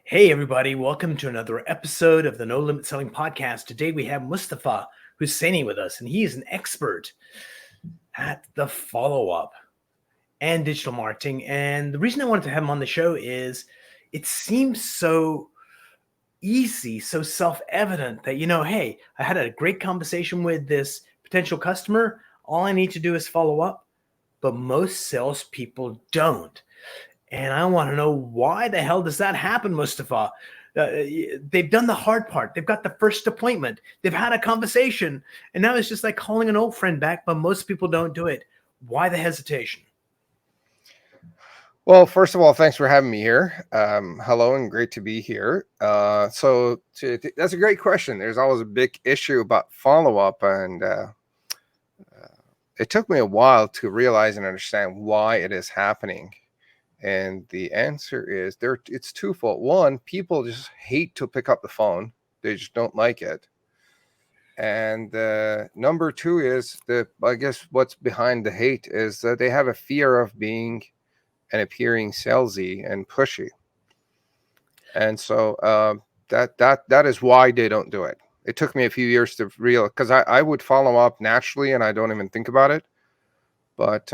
Hey, everybody, welcome to another episode of the No Limit Selling Podcast. Today we have Mostafa Hosseini with us, and he is an expert at the follow up and digital marketing. And the reason I wanted to have him on the show is it seems so easy, so self evident that, hey, I had a great conversation with this potential customer. All I need to do is follow up, but most salespeople don't. And I want to know, why the hell does that happen, Mustafa? They've done the hard part. They've got the first appointment. They've had a conversation. And now it's just like calling an old friend back, but most people don't do it. Why the hesitation? Well, first of all, thanks for having me here. Hello, and great to be here. That's a great question. There's always a big issue about follow-up, and it took me a while to realize and understand why it is happening. And the answer is it's twofold. One, people just hate to pick up the phone. They just don't like it. And number two is I guess what's behind the hate is that they have a fear of being and appearing salesy and pushy. And so that is why they don't do it. It took me a few years to realize, because I would follow up naturally and I don't even think about it. But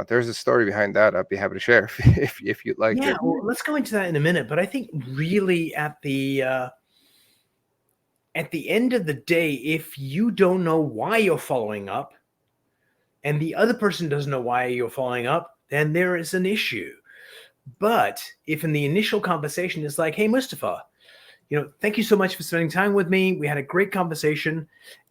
there's a story behind that I'd be happy to share if you'd like to. Well, let's go into that in a minute. But I think really at the end of the day, if you don't know why you're following up and the other person doesn't know why you're following up, then there is an issue. But if in the initial conversation it's like, hey, Mustafa, thank you so much for spending time with me. We had a great conversation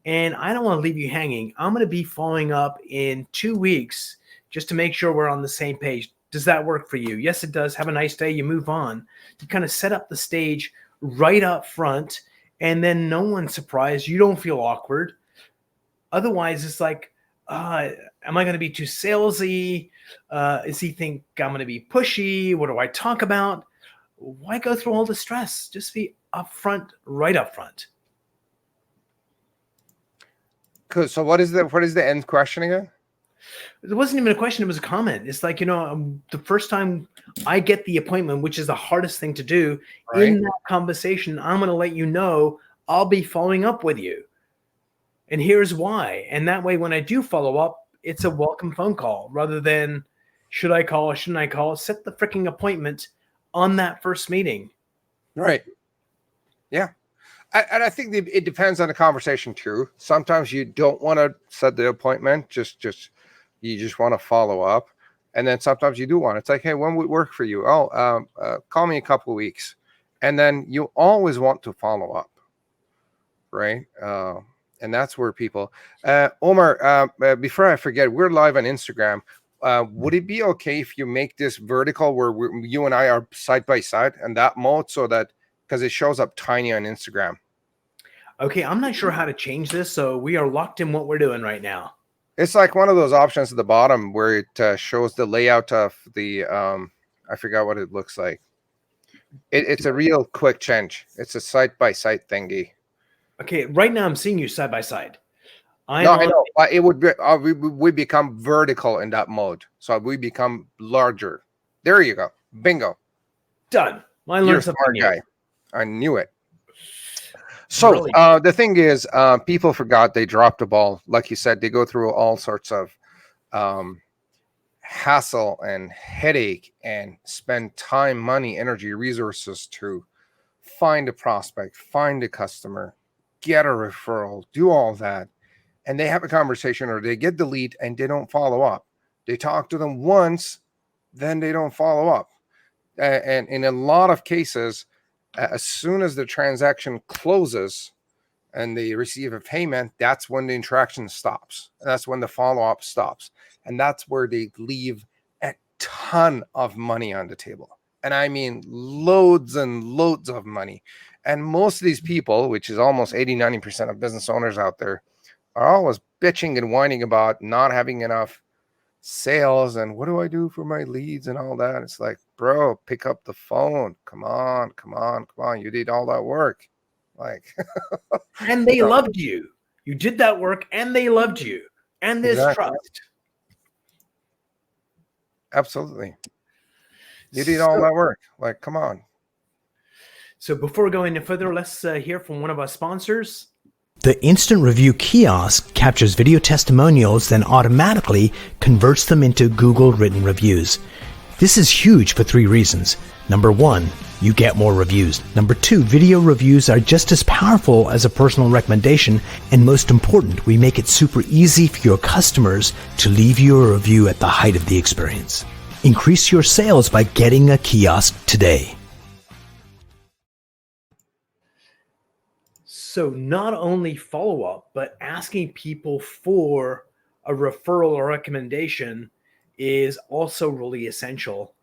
and I don't want to leave you hanging. I'm going to be following up in 2 weeks just to make sure we're on the same page. Does that work for you? Yes, it does. Have a nice day. You move on. You kind of set up the stage right up front, and then no one's surprised. You don't feel awkward. Otherwise, it's like, am I going to be too salesy? Is he think I'm going to be pushy? What do I talk about? Why go through all the stress? Just be upfront, right up front. Cool. So what is the end question again? It wasn't even a question. It was a comment. It's like, the first time I get the appointment, which is the hardest thing to do, right? In that conversation, I'm going to let you know I'll be following up with you. And here's why. And that way, when I do follow up, it's a welcome phone call rather than should I call, shouldn't I call? Set the freaking appointment on that first meeting. Right. Yeah. And I think it depends on the conversation too. Sometimes you don't want to set the appointment, you just want to follow up. And then sometimes you do want it. It's like, hey, when would work for you? Call me a couple of weeks. And then you always want to follow up. Right. And that's where people, Umar, before I forget, we're live on Instagram. Would it be okay if you make this vertical where you and I are side by side in that mode, so that, because it shows up tiny on Instagram? Okay, I'm not sure how to change this, so we are locked in what we're doing right now. It's like one of those options at the bottom where it shows the layout of the, I forgot what it looks like. It's a real quick change. It's a side by side thingy. Okay, right now I'm seeing you side by side. I know. It would be, we become vertical in that mode. So we become larger. There you go. Bingo. Done. You're a smart guy. I knew it. So the thing is, people forgot they dropped the ball. Like you said, they go through all sorts of hassle and headache and spend time, money, energy, resources to find a prospect, find a customer, get a referral, do all that. And they have a conversation or they get the lead and they don't follow up. They talk to them once, then they don't follow up. And in a lot of cases, as soon as the transaction closes and they receive a payment, that's when the interaction stops. That's when the follow-up stops. And that's where they leave a ton of money on the table. And I mean loads and loads of money. And most of these people, which is almost 80-90% of business owners out there, are always bitching and whining about not having enough sales and what do I do for my leads and all that. It's like, bro, pick up the phone. Come on. You did all that work. Like, and they loved you. You did that work and they loved you. And there's trust. Absolutely. You did all that work. Like, come on. So before we go any further, let's hear from one of our sponsors. The Instant Review kiosk captures video testimonials, then automatically converts them into Google written reviews. This is huge for 3 reasons. Number 1, you get more reviews. Number 2, video reviews are just as powerful as a personal recommendation. And most important, we make it super easy for your customers to leave you a review at the height of the experience. Increase your sales by getting a kiosk today. So not only follow-up, but asking people for a referral or recommendation is also really essential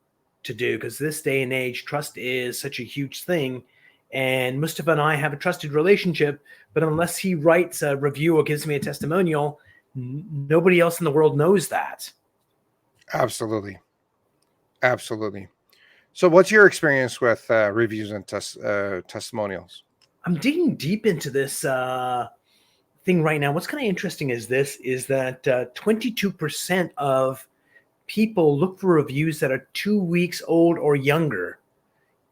to do, because this day and age, trust is such a huge thing. And Mostafa and I have a trusted relationship, but unless he writes a review or gives me a testimonial, nobody else in the world knows that. Absolutely. Absolutely. So what's your experience with reviews and testimonials? I'm digging deep into this thing right now. What's kind of interesting is that 22% of people look for reviews that are 2 weeks old or younger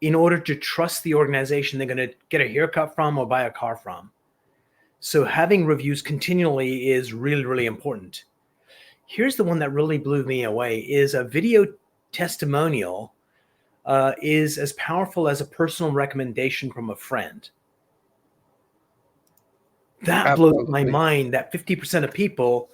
in order to trust the organization they're going to get a haircut from or buy a car from. So having reviews continually is really, really important. Here's the one that really blew me away: is a video testimonial is as powerful as a personal recommendation from a friend. That blows my mind that 50% of people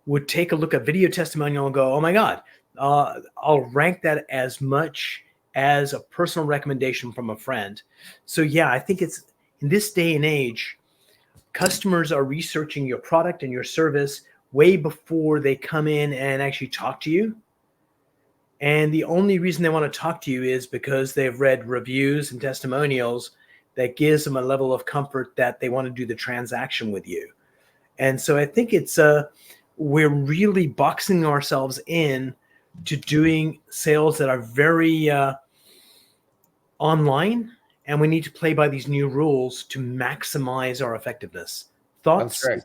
would take a look at video testimonial and go, oh my God, I'll rank that as much as a personal recommendation from a friend. So yeah, I think it's in this day and age, customers are researching your product and your service way before they come in and actually talk to you. And the only reason they want to talk to you is because they've read reviews and testimonials that gives them a level of comfort that they want to do the transaction with you. And so I think it's we're really boxing ourselves in to doing sales that are very online, and we need to play by these new rules to maximize our effectiveness. Thoughts? That's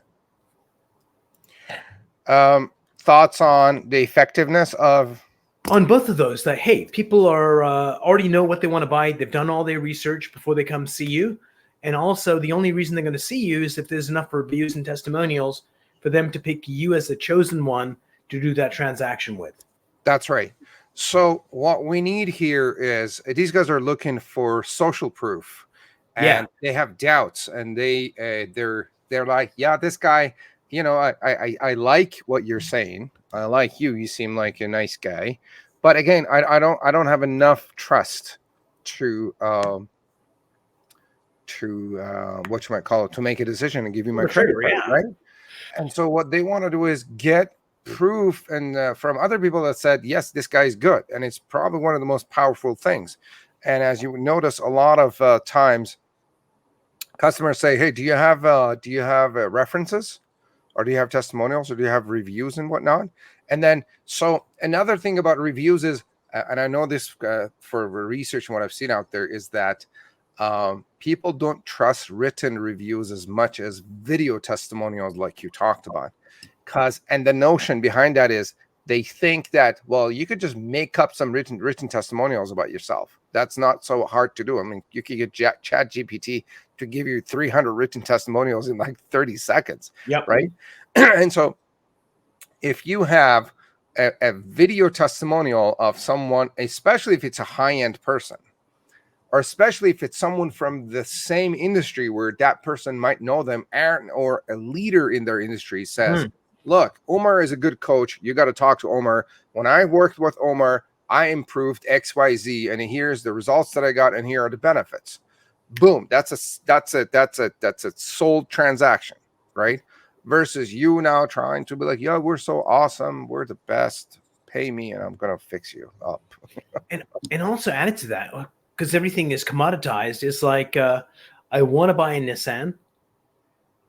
great. Thoughts on the effectiveness of? On both of those, that, hey, people are already know what they want to buy. They've done all their research before they come see you. And also the only reason they're going to see you is if there's enough reviews and testimonials for them to pick you as the chosen one to do that transaction with. That's right. So what we need here is these guys are looking for social proof, and they have doubts, and they're like, yeah, this guy, you know, I like what you're saying. I like you. You seem like a nice guy, but again, I don't have enough trust to what you might call it, to make a decision and give you my credit card, right? And so what they want to do is get proof and from other people that said, yes, this guy's good, and it's probably one of the most powerful things. And as you notice, a lot of times, customers say, "Hey, do you have references?" Or do you have testimonials, or do you have reviews and whatnot? And then, so another thing about reviews is, and I know this for research and what I've seen out there, is that people don't trust written reviews as much as video testimonials, like you talked about. And the notion behind that is they think that, well, you could just make up some written testimonials about yourself. That's not so hard to do. I mean, you could get Chat GPT to give you 300 written testimonials in like 30 seconds. Yep. Right. And so if you have a video testimonial of someone, especially if it's a high-end person, or especially if it's someone from the same industry where that person might know them, or a leader in their industry says, look, Umar is a good coach. You got to talk to Umar. When I worked with Umar, I improved XYZ, and here's the results that I got, and here are the benefits. Boom. That's a sold transaction, right? Versus you now trying to be like, yo, we're so awesome, we're the best, pay me and I'm gonna fix you up. and also added to that, because everything is commoditized, it's like I want to buy a Nissan.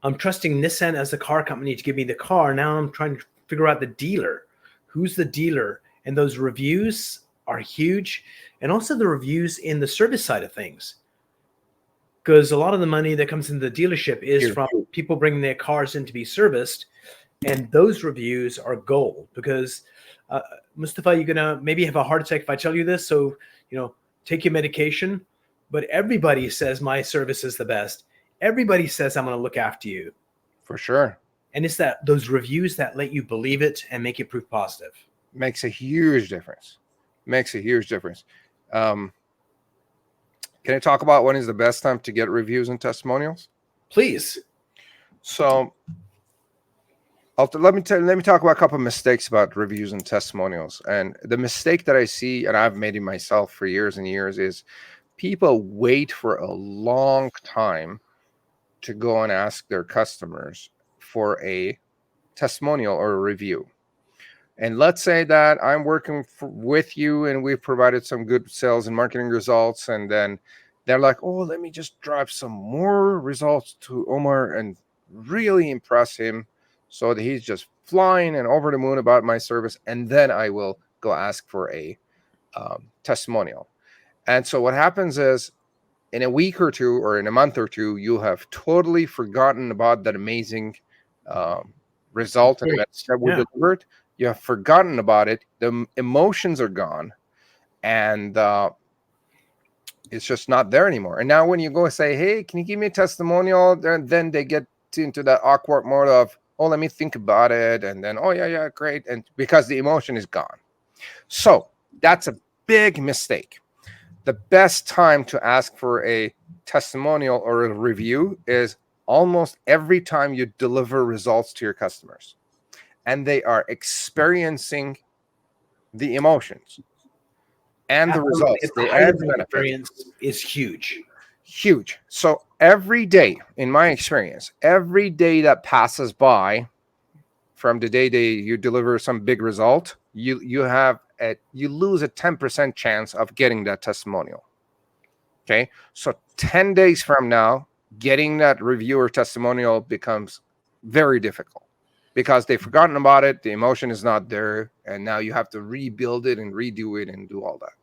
I'm trusting Nissan as the car company to give me the car. Now I'm trying to figure out the dealer. Who's the dealer? And those reviews are huge. And also the reviews in the service side of things. Because a lot of the money that comes into the dealership is from people bringing their cars in to be serviced. And those reviews are gold. Because, Mostafa, you're going to maybe have a heart attack if I tell you this. So, take your medication. but everybody says my service is the best. Everybody says I'm going to look after you. For sure. And it's that those reviews that let you believe it and make it proof positive. Makes a huge difference. Makes a huge difference. Can I talk about when is the best time to get reviews and testimonials? Please. So let me talk about a couple of mistakes about reviews and testimonials. And the mistake that I see, and I've made it myself for years and years, is people wait for a long time to go and ask their customers for a testimonial or a review. And let's say that I'm working with you and we've provided some good sales and marketing results. And then they're like, oh, let me just drive some more results to Umar and really impress him so that he's just flying and over the moon about my service. And then I will go ask for a testimonial. And so what happens is in a week or two or in a month or two, you have totally forgotten about that amazing result and that we delivered. You have forgotten about it. The emotions are gone, and it's just not there anymore. And now when you go and say, hey, can you give me a testimonial? Then they get into that awkward mode of, oh, let me think about it. And then, oh, yeah, great. And because the emotion is gone. So that's a big mistake. The best time to ask for a testimonial or a review is almost every time you deliver results to your customers and they are experiencing the emotions and the results. The experience is huge. Huge. So every day, in my experience, every day that passes by from the day you deliver some big result, you lose a 10% chance of getting that testimonial. Okay. So 10 days from now, getting that review or testimonial becomes very difficult because they've forgotten about it. The emotion is not there. And now you have to rebuild it and redo it and do all that.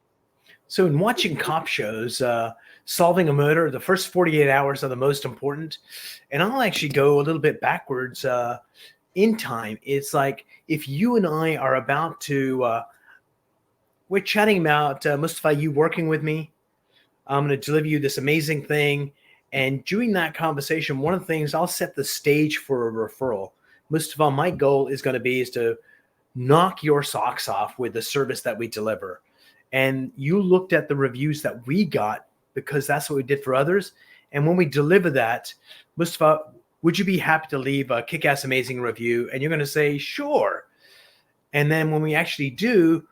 So in watching cop shows, solving a murder, the first 48 hours are the most important. And I'll actually go a little bit backwards in time. It's like if you and I are about to, we're chatting about, Mostafa, you working with me. I'm going to deliver you this amazing thing. And during that conversation, one of the things, I'll set the stage for a referral. Mostafa, my goal is to knock your socks off with the service that we deliver. And you looked at the reviews that we got because that's what we did for others. And when we deliver that, Mostafa, would you be happy to leave a kick-ass amazing review? And you're going to say, sure. And then when we actually do,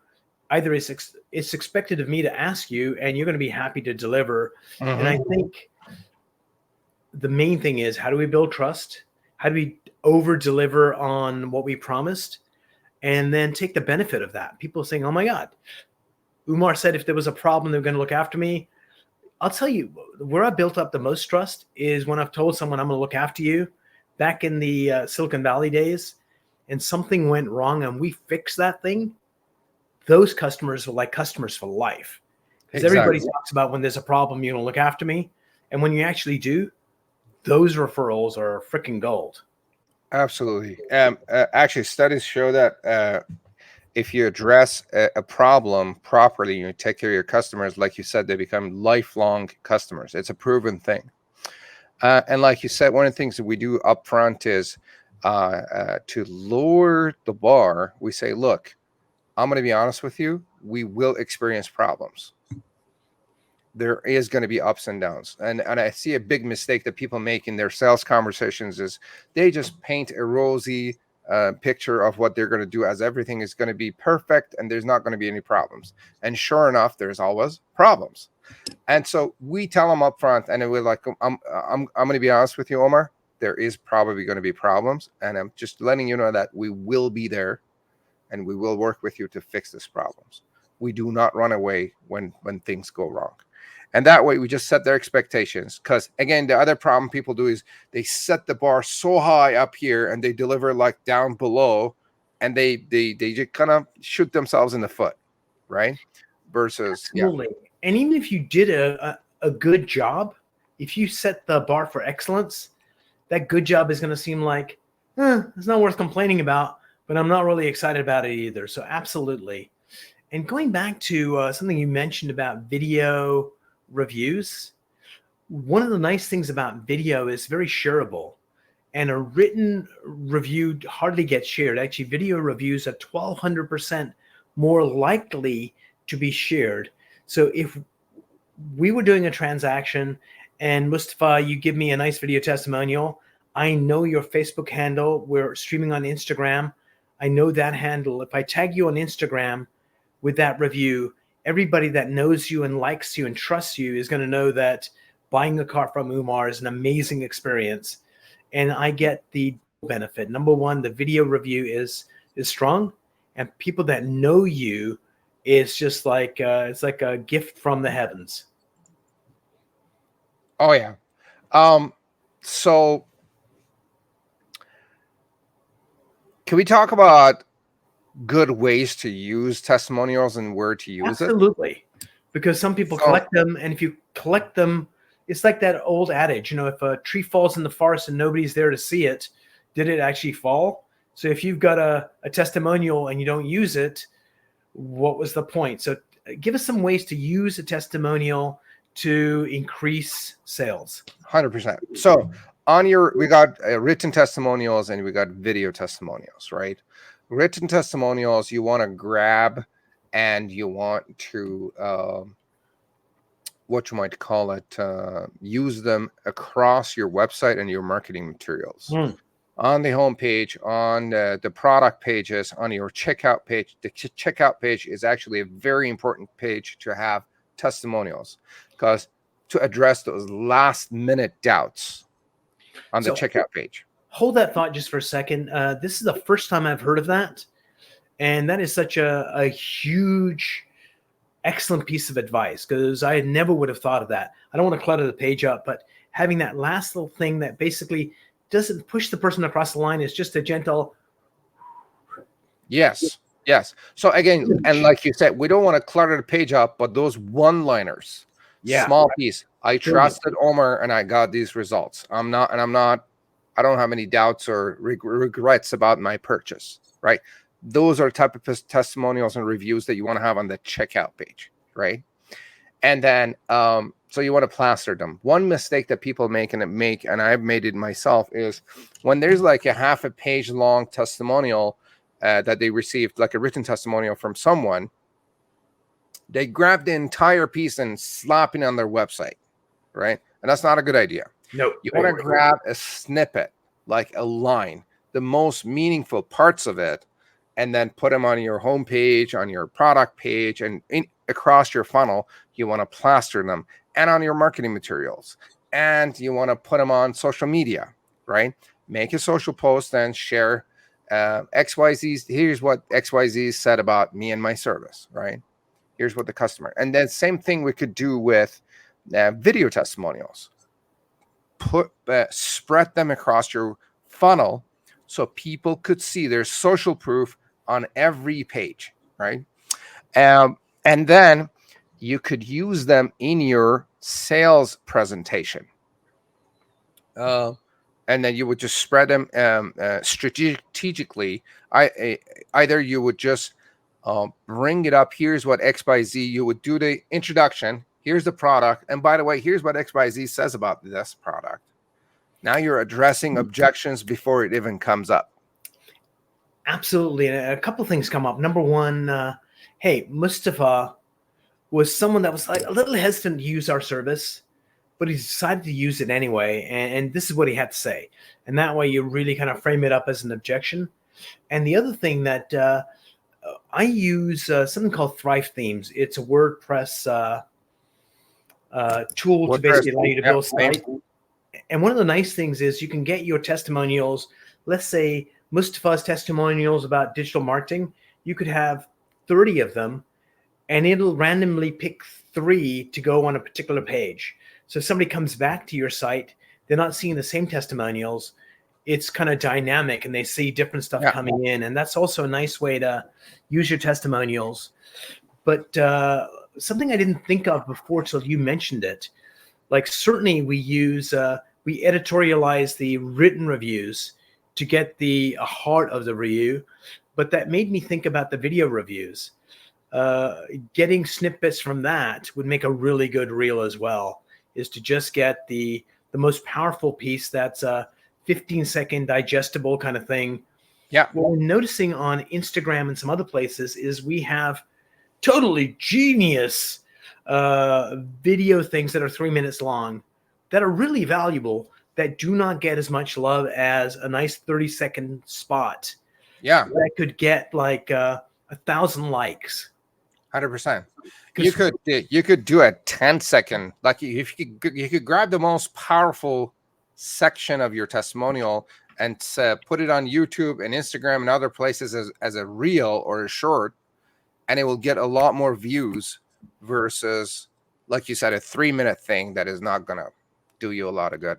either it's expected of me to ask you and you're going to be happy to deliver. Mm-hmm. And I think the main thing is, how do we build trust? How do we over deliver on what we promised? And then take the benefit of that. People saying, oh my God, Umar said if there was a problem, they were going to look after me. I'll tell you, where I built up the most trust is when I've told someone I'm going to look after you back in the Silicon Valley days, and something went wrong and we fixed that thing. Those customers are like customers for life. Because everybody talks about when there's a problem, you're going to look after me. And when you actually do, those referrals are freaking gold. Absolutely. Actually, studies show that if you address a problem properly, you take care of your customers, like you said, they become lifelong customers. It's a proven thing. And like you said, one of the things that we do up front is to lower the bar. We say, look, I'm going to be honest with you. We will experience problems. There is going to be ups and downs. And I see a big mistake that people make in their sales conversations is they just paint a rosy picture of what they're going to do as everything is going to be perfect and there's not going to be any problems. And sure enough, there's always problems. And so we tell them up front, and we're like, I'm going to be honest with you, Umar, there is probably going to be problems. And I'm just letting you know that we will be there and we will work with you to fix these problems. We do not run away when things go wrong. And that way we just set their expectations. Because again, the other problem people do is they set the bar so high up here and they deliver like down below, and they just kind of shoot themselves in the foot, right? Versus, absolutely. Yeah. And even if you did a good job, if you set the bar for excellence, that good job is going to seem like, it's not worth complaining about, but I'm not really excited about it either. So absolutely. And going back to something you mentioned about video reviews, one of the nice things about video is very shareable. And a written review hardly gets shared. Actually, video reviews are 1,200% more likely to be shared. So if we were doing a transaction and Mostafa, you give me a nice video testimonial, I know your Facebook handle. We're streaming on Instagram. I know that handle. If I tag you on Instagram with that review, everybody that knows you and likes you and trusts you is going to know that buying a car from Umar is an amazing experience. And I get the benefit. Number one, the video review is strong, and people that know you is just like it's like a gift from the heavens. Oh yeah. So can we talk about good ways to use testimonials and where to use it? Absolutely. Because some people collect them, and if you collect them, it's like that old adage, you know, if a tree falls in the forest and nobody's there to see it, did it actually fall? So if you've got a testimonial and you don't use it, what was the point? So give us some ways to use a testimonial to increase sales. 100%. So we got written testimonials and we got video testimonials, right? Written testimonials, you want to grab and you want to, what you might call it, use them across your website and your marketing materials. On the home page, on the product pages, on your checkout page. The checkout page is actually a very important page to have testimonials, because to address those last minute doubts on the checkout page. Hold that thought just for a second. This is the first time I've heard of that. And that is such a huge, excellent piece of advice, because I never would have thought of that. I don't want to clutter the page up, but having that last little thing that basically doesn't push the person across the line is just a gentle. Yes. So again, and like you said, we don't want to clutter the page up, but those one-liners, small piece. I trusted Umar and I got these results. I don't have any doubts or regrets about my purchase, right? Those are type of testimonials and reviews that you want to have on the checkout page, right? And then, so you want to plaster them. One mistake that people make, and I've made it myself, is when there's like a half a page long testimonial that they received, like a written testimonial from someone, they grab the entire piece and slap it on their website, right? And that's not a good idea. No, you want to grab a snippet, like a line, the most meaningful parts of it, and then put them on your homepage, on your product page, and across your funnel. You want to plaster them, and on your marketing materials, and you want to put them on social media, right? Make a social post and share XYZ. Here's what XYZ said about me and my service, right? Here's what the customer. And then same thing we could do with video testimonials. Spread them across your funnel so people could see there's social proof on every page, right? And then you could use them in your sales presentation. And then you would just spread them strategically. Either you would just bring it up. Here's what XYZ, you would do the introduction. Here's the product. And by the way, here's what XYZ says about this product. Now you're addressing objections before it even comes up. Absolutely. And a couple of things come up. Number one, hey, Mostafa was someone that was like a little hesitant to use our service, but he decided to use it anyway. And this is what he had to say. And that way you really kind of frame it up as an objection. And the other thing that I use something called Thrive Themes. It's a WordPress tool to basically allow you to build a site. And one of the nice things is you can get your testimonials. Let's say Mostafa's testimonials about digital marketing. You could have 30 of them, and it'll randomly pick 3 to go on a particular page. So if somebody comes back to your site, they're not seeing the same testimonials. It's kind of dynamic, and they see different stuff coming in. And that's also a nice way to use your testimonials. But something I didn't think of before till you mentioned it, like certainly we use, we editorialize the written reviews to get the heart of the review, but that made me think about the video reviews. getting snippets from that would make a really good reel as well, is to just get the most powerful piece that's a 15-second digestible kind of thing. Yeah. What we're noticing on Instagram and some other places is we have totally genius video things that are 3 minutes long that are really valuable, that do not get as much love as a nice 30-second spot. Yeah. That could get like 1,000 likes. 100%. You could do a 10-second, like if you could grab the most powerful section of your testimonial and put it on YouTube and Instagram and other places as a reel or a short, and it will get a lot more views versus, like you said, a 3-minute thing that is not gonna do you a lot of good.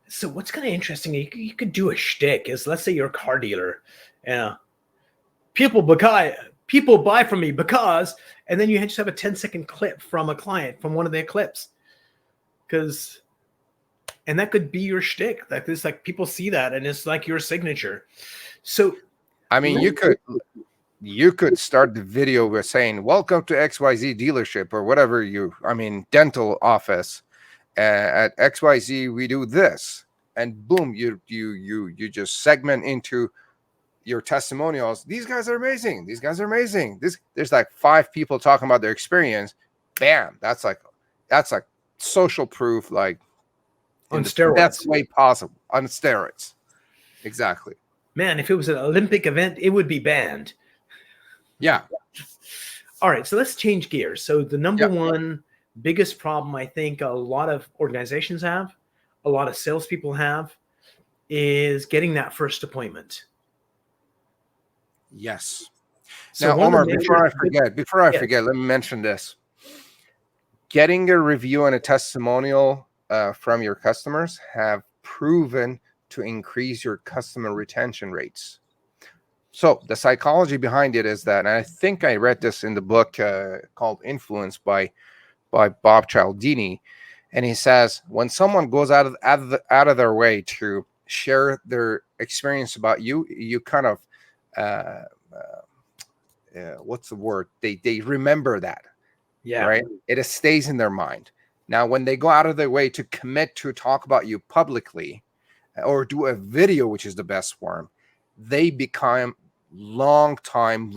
So what's kind of interesting, you could do a shtick is, let's say you're a car dealer, and people buy from me because, and then you just have a 10-second clip from a client from one of their clips, and that could be your shtick. Like this, like people see that and it's like your signature. So I mean, you could start the video with saying, "Welcome to XYZ dealership," or whatever dental office. At XYZ, we do this, and boom, you just segment into your testimonials. These guys are amazing. These guys are amazing. There's like 5 people talking about their experience. Bam, that's like social proof, like on steroids. That's the way possible, on steroids. Exactly. Man, if it was an Olympic event, it would be banned. Yeah. All right, so let's change gears. So the number one biggest problem I think a lot of organizations have, a lot of salespeople have, is getting that first appointment. Yes. So now, Omar, before I forget, let me mention this. Getting a review and a testimonial from your customers have proven to increase your customer retention rates. So the psychology behind it is that, and I think I read this in the book called Influence by Bob Cialdini, and he says when someone goes out of their way to share their experience about you, you kind of what's the word? They remember that, right? It stays in their mind. Now, when they go out of their way to commit to talk about you publicly, or do a video, which is the best form, they become lifetime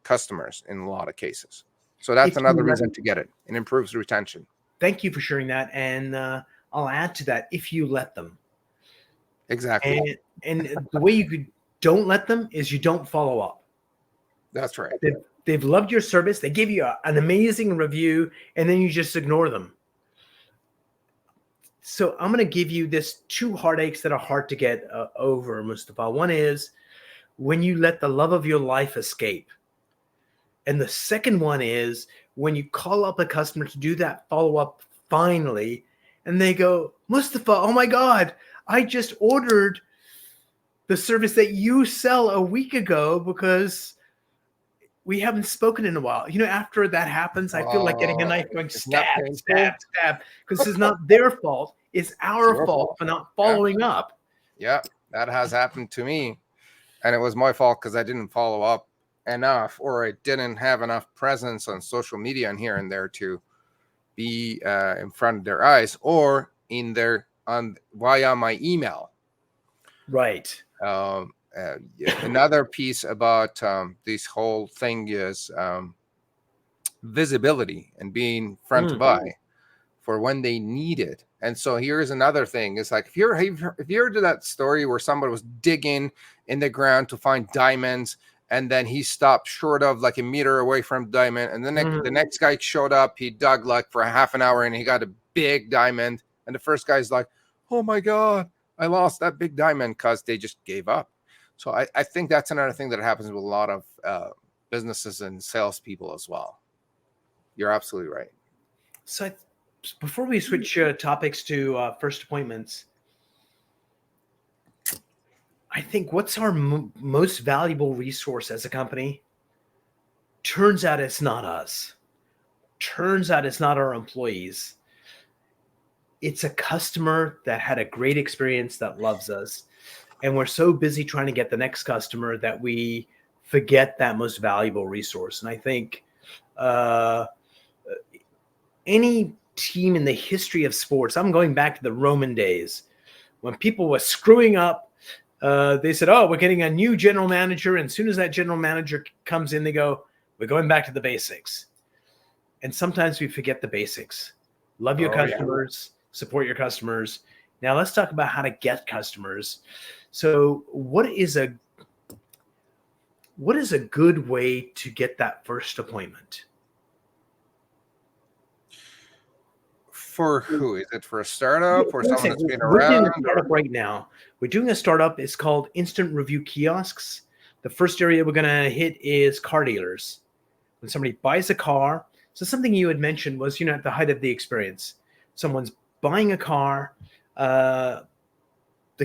customers in a lot of cases. So that's another reason to get it. It improves retention. Thank you for sharing that. And I'll add to that, if you let them. Exactly. And the way you don't let them is you don't follow up. That's right. They've loved your service. They give you an amazing review, and then you just ignore them. So I'm going to give you this 2 heartaches that are hard to get over, Mostafa. One is when you let the love of your life escape. And the second one is when you call up a customer to do that follow-up finally, and they go, "Mostafa, oh my God, I just ordered the service that you sell a week ago because we haven't spoken in a while." You know, after that happens, I feel like getting a knife going stab, because it's not their fault. It's our fault for not following up. Yeah, that has happened to me. And it was my fault because I didn't follow up enough, or I didn't have enough presence on social media and here and there to be in front of their eyes or via my email. Right. Another piece about this whole thing is visibility and being front to buy for when they need it. And so here's another thing. It's like if you heard that story where somebody was digging in the ground to find diamonds, and then he stopped short of like a meter away from diamond, and then the next guy showed up, he dug like for half an hour and he got a big diamond, and the first guy's like, "Oh my God, I lost that big diamond," because they just gave up. So I think that's another thing that happens with a lot of businesses and salespeople as well. You're absolutely right. So before we switch topics to first appointments, I think what's our most valuable resource as a company? Turns out it's not us. Turns out it's not our employees. It's a customer that had a great experience that loves us. And we're so busy trying to get the next customer that we forget that most valuable resource. And I think any team in the history of sports, I'm going back to the Roman days when people were screwing up. They said, oh, we're getting a new general manager. And as soon as that general manager comes in, they go, we're going back to the basics. And sometimes we forget the basics. Love your customers, support your customers. Now let's talk about how to get customers. So what is a good way to get that first appointment? For who? Is it for a startup or someone that's been We're doing around? a startup right now. We're doing a startup. It's called Instant Review Kiosks. The first area we're going to hit is car dealers. When somebody buys a car, so something you had mentioned was, at the height of the experience, someone's buying a car, the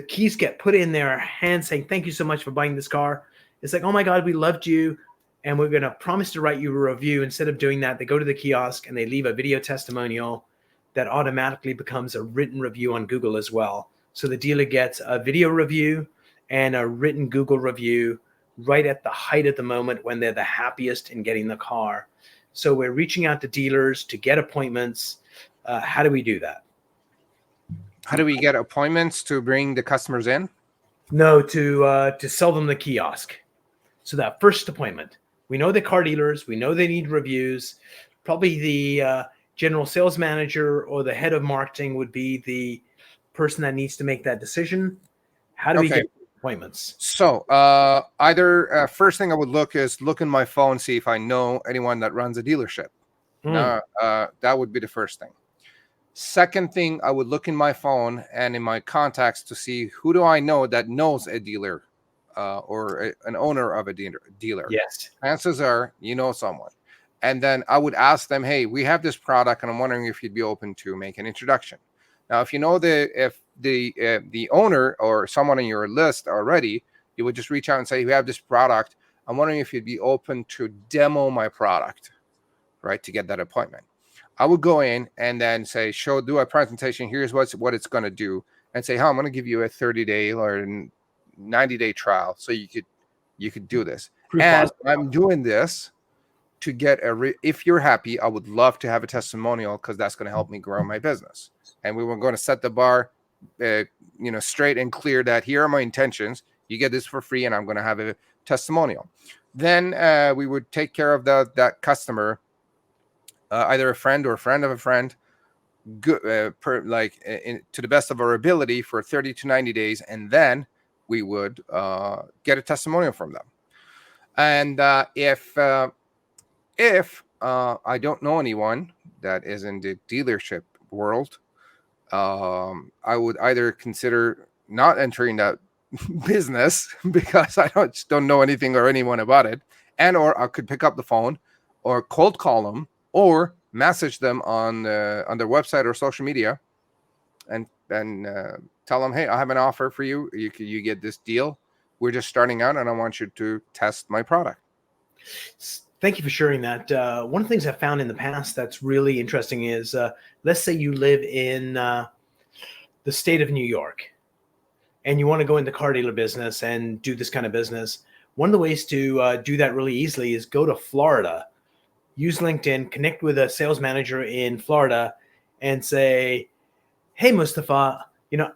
keys get put in their hand saying, thank you so much for buying this car. It's like, oh my God, we loved you. And we're going to promise to write you a review. Instead of doing that, they go to the kiosk and they leave a video testimonial that automatically becomes a written review on Google as well. So the dealer gets a video review and a written Google review right at the height of the moment when they're the happiest in getting the car. So we're reaching out to dealers to get appointments. How do we do that? How do we get appointments to bring the customers in? No, to sell them the kiosk. So that first appointment, we know the car dealers, we know they need reviews. Probably the general sales manager or the head of marketing would be the person that needs to make that decision. How do we get appointments? So either first thing I would look in my phone, see if I know anyone that runs a dealership. That would be the first thing. Second thing, I would look in my phone and in my contacts to see who do I know that knows a dealer or an owner of a dealer. Yes. Chances are you know someone. And then I would ask them, hey, we have this product and I'm wondering if you'd be open to make an introduction. Now, if you know the owner or someone on your list already, you would just reach out and say, we have this product. I'm wondering if you'd be open to demo my product, right, to get that appointment. I would go in and then say, do a presentation. Here's what it's going to do. And say, I'm going to give you a 30-day or 90-day trial so you could do this. And I'm doing this to get if you're happy, I would love to have a testimonial because that's going to help me grow my business. And we were going to set the bar, straight and clear that here are my intentions. You get this for free and I'm going to have a testimonial. Then we would take care of that customer, either a friend or a friend of a friend, to the best of our ability for 30 to 90 days. And then we would get a testimonial from them. And if I don't know anyone that is in the dealership world, I would either consider not entering that business because I don't know anything or anyone about it, or I could pick up the phone or cold call them or message them on their website or social media and tell them, hey, I have an offer for you. You get this deal. We're just starting out and I want you to test my product. Thank you for sharing that. One of the things I found in the past that's really interesting is, let's say you live in the state of New York and you want to go into car dealer business and do this kind of business. One of the ways to do that really easily is go to Florida, use LinkedIn, connect with a sales manager in Florida and say, hey, Mostafa,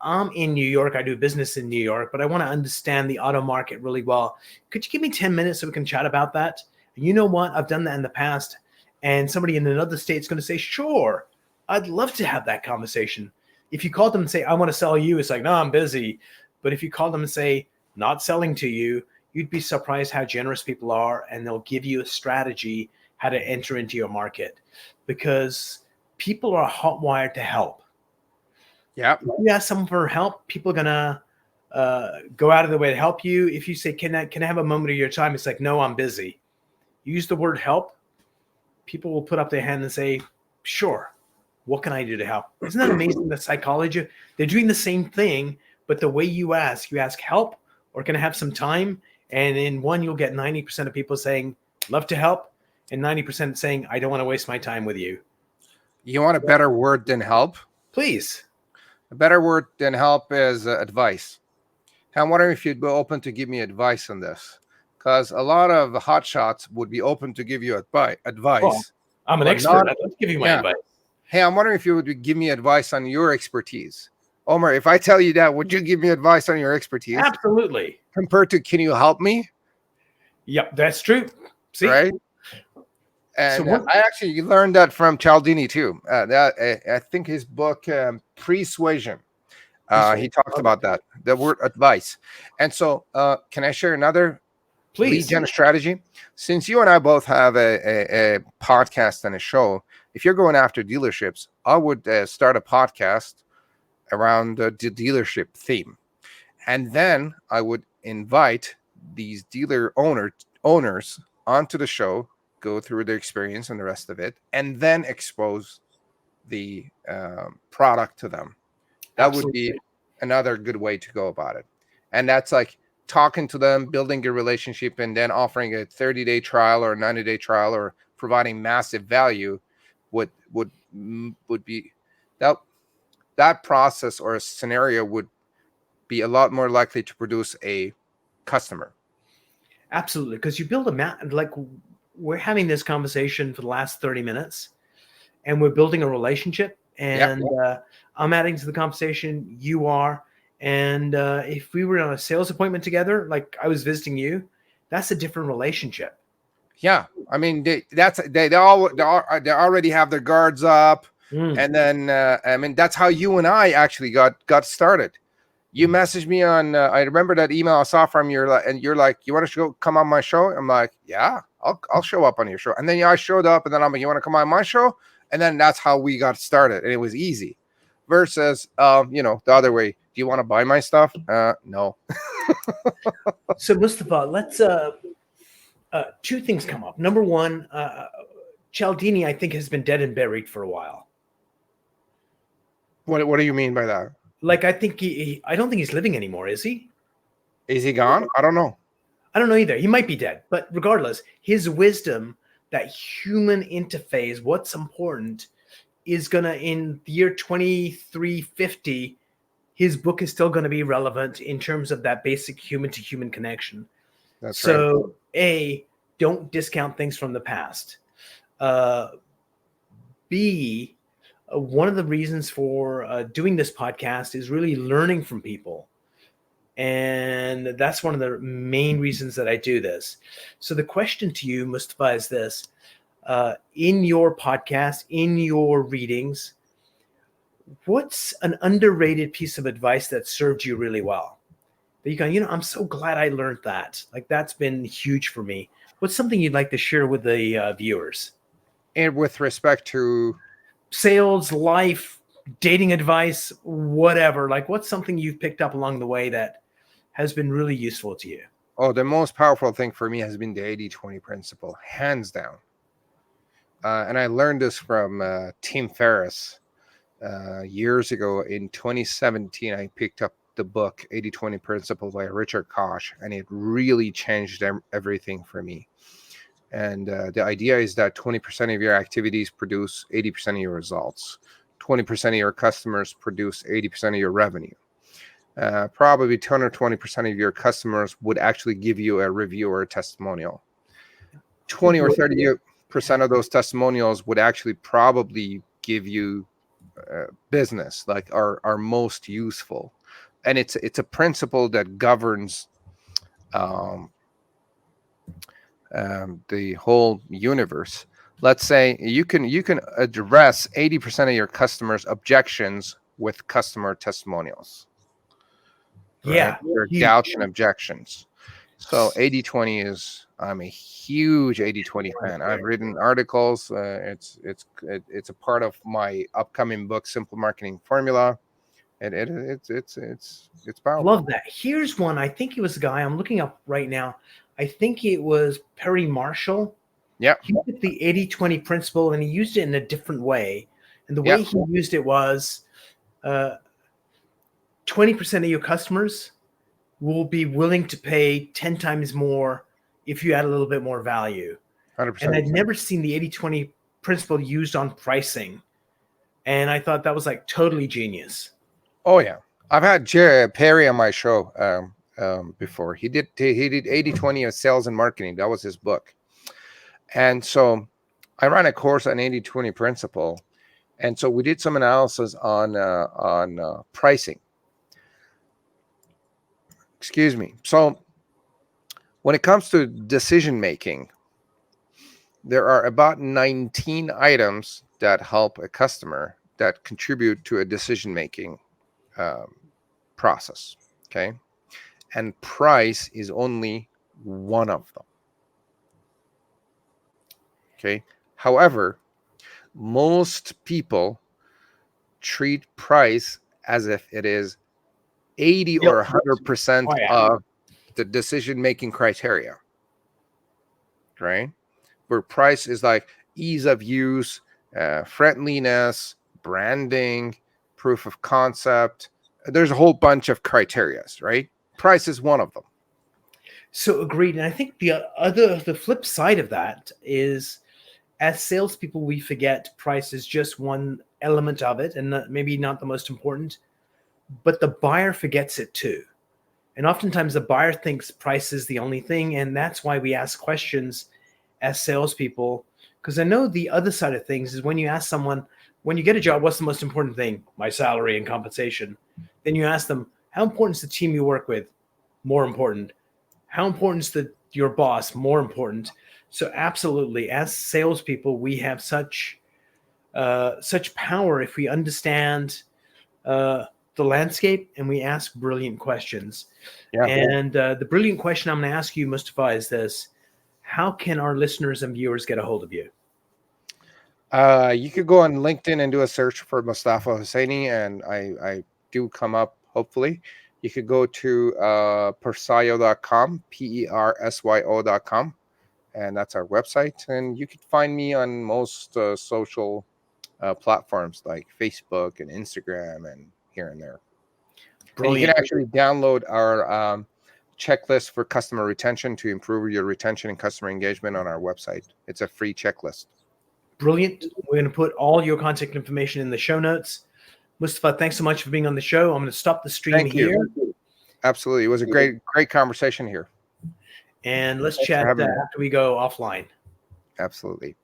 I'm in New York. I do business in New York, but I want to understand the auto market really well. Could you give me 10 minutes so we can chat about that? You know what? I've done that in the past. And somebody in another state is going to say, sure, I'd love to have that conversation. If you call them and say, I want to sell you, it's like, no, I'm busy. But if you call them and say, not selling to you, you'd be surprised how generous people are. And they'll give you a strategy how to enter into your market because people are hot-wired to help. Yeah. If you ask someone for help, people are going to go out of their way to help you. If you say, can I have a moment of your time? It's like, no, I'm busy. Use the word help, people will put up their hand and say, sure, what can I do to help? Isn't that amazing, the psychology? They're doing the same thing, but the way you ask help or can I have some time? And in one, you'll get 90% of people saying, love to help, and 90% saying, I don't want to waste my time with you. You want a better word than help? Please. A better word than help is advice. I'm wondering if you'd be open to give me advice on this. because a lot of the hotshots would be open to give you advice. Well, I'm an but expert. not- I'd love to give you my yeah. advice. Hey, I'm wondering if you would give me advice on your expertise. Omar, if I tell you that, would you give me advice on your expertise? Absolutely. Compared to, can you help me? Yep, that's true. See, Right? And what- I actually learned that from Cialdini too. I think his book, Persuasion, he talks about that, the word advice. And so can I share another lead please. gen strategy? Since you and I both have a podcast and a show, if you're going after dealerships, I would start a podcast around the dealership theme. And then I would invite these dealer owners onto the show, go through their experience and the rest of it, and then expose the product to them. That Absolutely. would be another good way to go about it. And that's like talking to them, building a relationship, and then offering a 30-day trial or a 90-day trial, or providing massive value would be that process or a scenario would be a lot more likely to produce a customer. Absolutely, because you build a map. Like, we're having this conversation for the last 30 minutes, and we're building a relationship. And I'm adding to the conversation. You are. And if we were on a sales appointment together, like I was visiting you, that's a different relationship. Yeah, I mean, they already have their guards up, and then I mean, that's how you and I actually got started. You messaged me on. I remember that email I saw from you, and you're like, "You want to come on my show?" I'm like, "Yeah, I'll show up on your show." And then I showed up, and then I'm like, "You want to come on my show?" And then that's how we got started, and it was easy. Versus, the other way. Do you want to buy my stuff? No. So, Mostafa, let's two things come up. Number one, Cialdini, I think, has been dead and buried for a while. What do you mean by that? Like, I think I don't think he's living anymore, is he? Is he gone? I don't know. I don't know either. He might be dead, but regardless, his wisdom, that human interface, what's important, is gonna, in the year 2350, his book is still going to be relevant in terms of that basic human to human connection. That's so, right. A, don't discount things from the past. B, one of the reasons for doing this podcast is really learning from people. And that's one of the main reasons that I do this. So the question to you, Mostafa, is this. In your podcast, in your readings, what's an underrated piece of advice that served you really well? That you go, I'm so glad I learned that. Like, that's been huge for me. What's something you'd like to share with the viewers? And with respect to sales, life, dating advice, whatever. Like, what's something you've picked up along the way that has been really useful to you? Oh, the most powerful thing for me has been the 80-20 principle, hands down. And I learned this from Tim Ferriss. Years ago in 2017, I picked up the book 80-20 Principle by Richard Koch, and it really changed everything for me. And the idea is that 20% of your activities produce 80% of your results. 20% of your customers produce 80% of your revenue. Probably 10 or 20% of your customers would actually give you a review or a testimonial. 20 or 30% of those testimonials would actually probably give you business, like are most useful. And it's a principle that governs the whole universe. Let's say you can address 80% of your customers' objections with customer testimonials. Yeah, right? Your doubts and objections. So 80-20 is, I'm a huge 80-20 fan. I've written articles. It's a part of my upcoming book, Simple Marketing Formula. And it's powerful. Love that. Here's one. I think it was a guy I'm looking up right now. I think it was Perry Marshall. Yeah. He took the 80-20 principle and he used it in a different way. And the way he used it was 20% of your customers will be willing to pay 10 times more if you add a little bit more value. 100%. And I'd never seen the 80-20 principle used on pricing. And I thought that was like totally genius. Oh, yeah. I've had Perry on my show. before. He did 80-20 of sales and marketing. That was his book. And so I ran a course on 80-20 principle. And so we did some analysis on pricing. Excuse me. So when it comes to decision making, there are about 19 items that help a customer that contribute to a decision making process. Okay. And price is only one of them. Okay. However, most people treat price as if it is 80 or 100% of the decision-making criteria, right? Where price is like ease of use, friendliness, branding, proof of concept. There's a whole bunch of criterias, right? Price is one of them. So agreed. And I think the flip side of that is, as salespeople, we forget price is just one element of it, and maybe not the most important, but the buyer forgets it too. And oftentimes the buyer thinks price is the only thing, and that's why we ask questions as salespeople. Because I know the other side of things is when you ask someone, when you get a job, what's the most important thing? My salary and compensation. Then you ask them, how important is the team you work with? More important. How important is your boss? More important. So absolutely, as salespeople, we have such power if we understand the landscape and we ask brilliant questions. Yeah. And the brilliant question I'm going to ask you, Mostafa, is this: how can our listeners and viewers get a hold of you? You could go on LinkedIn and do a search for Mostafa Hosseini, and I do come up, hopefully. You could go to persyo.com, persyo.com, and that's our website. And you could find me on most social platforms like Facebook and Instagram and here and there. And you can actually download our checklist for customer retention to improve your retention and customer engagement on our website. It's a free checklist. Brilliant. We're going to put all your contact information in the show notes. Mostafa, thanks so much for being on the show. I'm going to stop the stream here. Absolutely. It was a great conversation here. And let's chat after we go offline. Absolutely.